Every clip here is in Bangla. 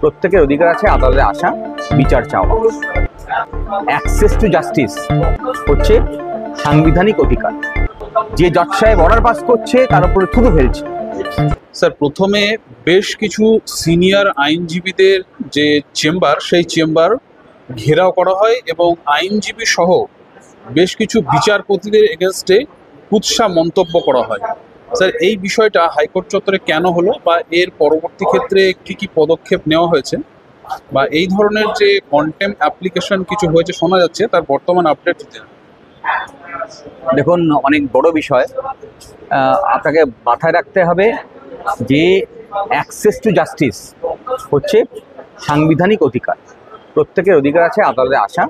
প্রত্যেকের অধিকার আছে আদালতে আসা, বিচার চাওয়া। অ্যাক্সেস টু জাস্টিস হচ্ছে সাংবিধানিক অধিকার। যে জজ সাহেব অর্ডার পাস করছে তার উপরে থুতু ফেলছে। স্যার, প্রথমে বেশ কিছু সিনিয়র আইনজীবীদের যে চেম্বার, সেই চেম্বার ঘেরাও করা হয় এবং আইনজীবী সহ বেশ কিছু বিচারপতিদের এগেনস্টে কুৎসা মন্তব্য করা হয়। স্যার, এই বিষয়টা হাইকোর্ট চত্বরে কেন হলো, বা এর পরবর্তী ক্ষেত্রে কি কি পদক্ষেপ নেওয়া হয়েছে, বা এই ধরনের যে কন্টেম্প অ্যাপ্লিকেশন কিছু হয়েছে শোনা যাচ্ছে, তার বর্তমান আপডেট দিতে? দেখুন, অনেক বড় বিষয়। আপনাকে মাথায় রাখতে হবে যে অ্যাক্সেস টু জাস্টিস হচ্ছে সাংবিধানিক অধিকার। প্রত্যেকের অধিকার আছে আদালতে আসা,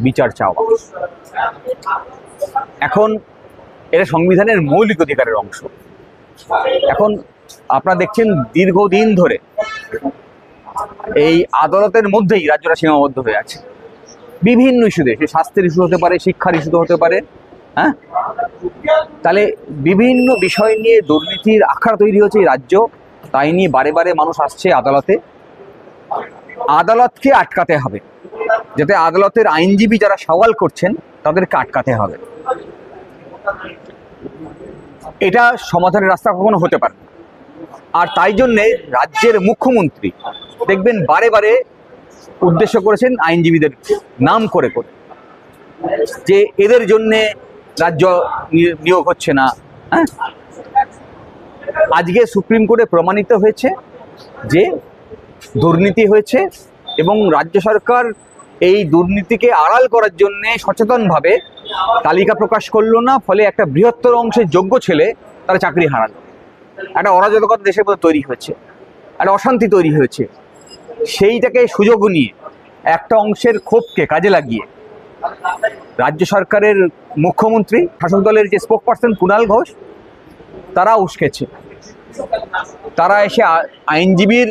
বিচার চাওয়া। এখন এটা সংবিধানের মৌলিক অধিকারের অংশ। এখন আপনারা দেখছেন দীর্ঘদিন ধরে এই আদালতের মধ্যেই রাজ্যটা সীমাবদ্ধ হয়ে আছে বিভিন্ন ইস্যুতে। সে স্বাস্থ্যের ইস্যু হতে পারে, শিক্ষার ইস্যু হতে পারে। হ্যাঁ, তাহলে বিভিন্ন বিষয় নিয়ে দুর্নীতির আখড়া তৈরি হচ্ছে এই রাজ্য। তাই নিয়ে বারে বারে মানুষ আসছে আদালতে। আদালতকে আটকাতে হবে, যাতে আদালতের আইনজীবী যারা সওয়াল করছেন তাদেরকে আটকাতে হবে। এটা সমাধানের রাস্তা কখনো হতে পারে না। আর তাই জন্যে রাজ্যের মুখ্যমন্ত্রী দেখবেন বারে বারে উদ্দেশ্য করেছেন আইনজীবীদের নাম করে করে, যে এদের জন্যে রাজ্য নিয়োগ হচ্ছে না। হ্যাঁ, আজকে সুপ্রিম কোর্টে প্রমাণিত হয়েছে যে দুর্নীতি হয়েছে এবং রাজ্য সরকার এই দুর্নীতিকে আড়াল করার জন্য সচেতনভাবে তালিকা প্রকাশ করলো না। ফলে একটা বৃহত্তর অংশের যোগ্য ছেলে তারা চাকরি হারালো। একটা অরাজকতা দেশের মধ্যে তৈরি হয়েছে, একটা অশান্তি তৈরি হয়েছে। সেইটাকে সুযোগ নিয়ে একটা অংশের ক্ষোভকে কাজে লাগিয়ে রাজ্য সরকারের মুখ্যমন্ত্রী, শাসক দলের যে স্পোক পার্সন কুণাল ঘোষ, তারা উস্কেছে। তারা এসে আইনজীবীর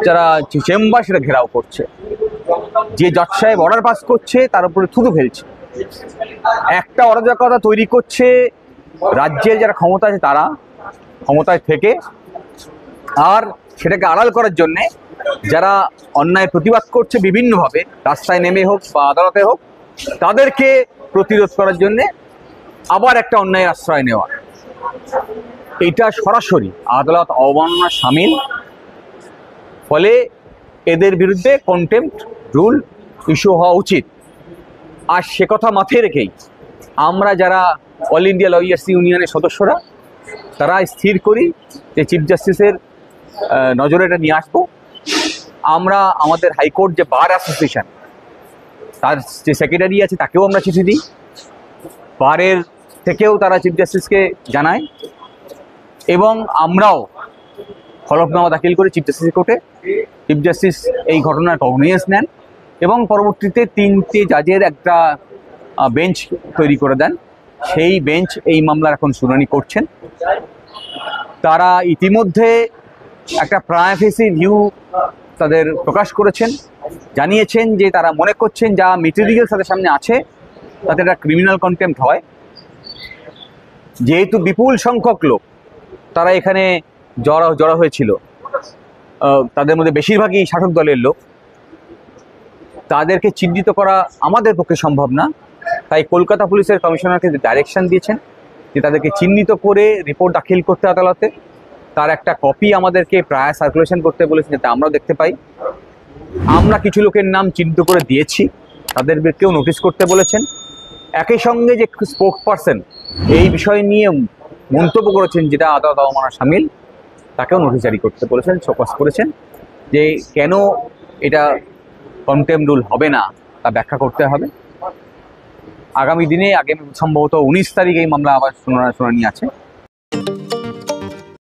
যারা চেম্বার সেটা ঘেরাও করছে। যে জজ সাহেব অর্ডার পাস করছে তার উপরে থুতু ফেলছে। একটা অরাজকতা তৈরি করছে। রাজ্যের যারা ক্ষমতা আছে তারা ক্ষমতায় থেকে, আর সেটাকে আড়াল করার জন্যে যারা অন্যায় প্রতিবাদ করছে বিভিন্নভাবে, রাস্তায় নেমে হোক বা আদালতে হোক, তাদেরকে প্রতিরোধ করার জন্যে আবার একটা অন্যায়ের আশ্রয় নেওয়া। এটা সরাসরি আদালত অবমাননার শামিল। ফলে এদের বিরুদ্ধে কন্টেম্প্ট রুল ইস্যু হওয়া উচিত। আর সে কথা মাথায় রেখেই আমরা যারা অল ইন্ডিয়া লয়ার্স ইউনিয়নের সদস্যরা, তারা স্থির করি যে চিফ জাস্টিসের নজরে এটা নিয়ে আসবো। আমরা আমাদের হাইকোর্ট যে বার অ্যাসোসিয়েশন, তার যে সেক্রেটারি আছে তাকেও আমরা চিঠি দিই। বারের থেকেও তারা চিফ জাস্টিসকে জানায় এবং আমরাও হলফনামা দাখিল করি চিফ জাস্টিস কোর্টে। চিফ জাস্টিস এই ঘটনার কগনিজেন্স নেন এবং পরবর্তীতে 3টে জাজের একটা বেঞ্চ তৈরি করে দেন। সেই বেঞ্চ এই মামলার এখন শুনানি করছেন। তারা ইতিমধ্যে একটা প্রাইমা ফেসি ভিউ তাদের প্রকাশ করেছেন, জানিয়েছেন যে তারা মনে করছেন যা মেটেরিয়াল তাদের সামনে আছে তাতে একটা ক্রিমিনাল কন্টেম্প্ট হয়। যেহেতু বিপুল সংখ্যক লোক তারা এখানে জড়ো হয়েছিল, তাদের মধ্যে বেশিরভাগই শাসক দলের লোক, তাদেরকে চিহ্নিত করা আমাদের পক্ষে সম্ভব না। তাই কলকাতা পুলিশের কমিশনারকে ডাইরেকশন দিয়েছেন যে তাদেরকে চিহ্নিত করে রিপোর্ট দাখিল করতে আদালতে। তার একটা কপি আমাদেরকে প্রায় সার্কুলেশন করতে বলেছেন যাতে আমরাও দেখতে পাই। আমরা কিছু লোকের নাম চিহ্নিত করে দিয়েছি, তাদেরকেও নোটিশ করতে বলেছেন। একই সঙ্গে যে স্পোক পার্সন এই বিষয় নিয়ে মন্তব্য করেছেন যেটা আদালত অবমাননার শামিল, তাকেও নোটিশ জারি করতে বলেছেন, শোকজ করেছেন যে কেন এটা কন্টেম্প্ট রুল হবে না তা ব্যাখ্যা করতে হবে। আগামী দিনে সম্ভবত 19 তারিখ এই মামলা আবার শুনানি আছে।